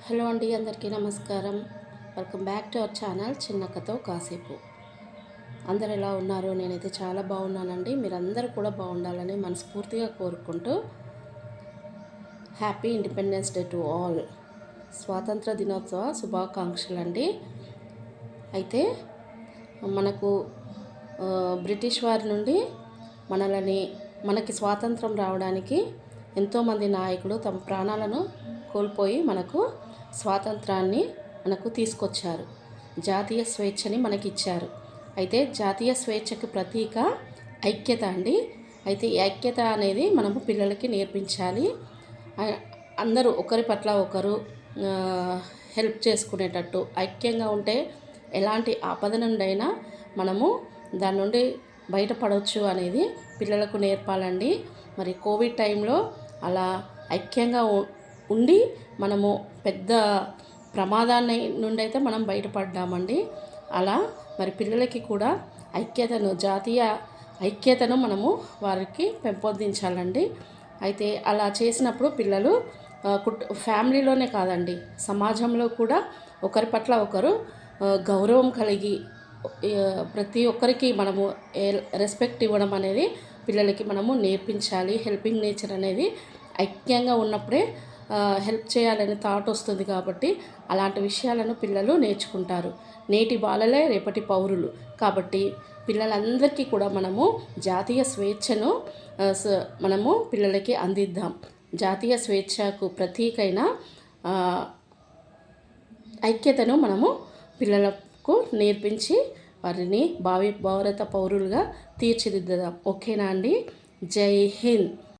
Hello అండి, అందరికీ నమస్కారం. Welcome back to our channel చిన్నక్కతో కాసేపు. అందరు ఎలా ఉన్నారు? నేనైతే చాలా బాగున్నానండి. మీరందరూ కూడా బాగుండాలని మనస్ఫూర్తిగా కోరుకుంటూ happy independence day to all. స్వాతంత్ర దినోత్సవ శుభాకాంక్షలు అండి. అయితే మనకు బ్రిటిష్ వారి నుండి మనకి స్వాతంత్రం రావడానికి ఎంతోమంది నాయకులు తమ ప్రాణాలను కోల్పోయి మనకు స్వాతంత్రాన్ని తీసుకొచ్చారు. జాతీయ స్వేచ్ఛని మనకిచ్చారు. అయితే జాతీయ స్వేచ్ఛకు ప్రతీక ఐక్యత అండి. అయితే ఈ ఐక్యత అనేది మనము పిల్లలకి నేర్పించాలి. అందరూ ఒకరి పట్ల ఒకరు హెల్ప్ చేసుకునేటట్టు ఐక్యంగా ఉంటే ఎలాంటి ఆపద నుండైనా మనము దాని నుండి బయటపడవచ్చు అనేది పిల్లలకు నేర్పాలండి. మరి కోవిడ్ టైంలో అలా ఐక్యంగా ఉండి మనము పెద్ద ప్రమాదాన్ని నుండి అయితే మనం బయటపడ్డామండి. అలా మరి పిల్లలకి కూడా జాతీయ ఐక్యతను మనము వారికి పెంపొందించాలండి. అయితే అలా చేసినప్పుడు పిల్లలు ఫ్యామిలీలోనే కాదండి, సమాజంలో కూడా ఒకరి పట్ల ఒకరు గౌరవం కలిగి ప్రతి ఒక్కరికి మనము రెస్పెక్ట్ ఇవ్వడం అనేది పిల్లలకి మనము నేర్పించాలి. హెల్పింగ్ నేచర్ అనేది ఐక్యంగా ఉన్నప్పుడే హెల్ప్ చేయాలనే థాట్ వస్తుంది. కాబట్టి అలాంటి విషయాలను పిల్లలు నేర్చుకుంటారు. నేటి బాలలే రేపటి పౌరులు. కాబట్టి పిల్లలందరికీ కూడా మనము జాతీయ స్వేచ్ఛను మనము పిల్లలకి అందిద్దాం. జాతీయ స్వేచ్ఛకు ప్రతీకైన ఐక్యతను మనము పిల్లలకు నేర్పించి వారిని భారత పౌరులుగా తీర్చిదిద్దాం. ఓకేనా అండి? జై హింద్.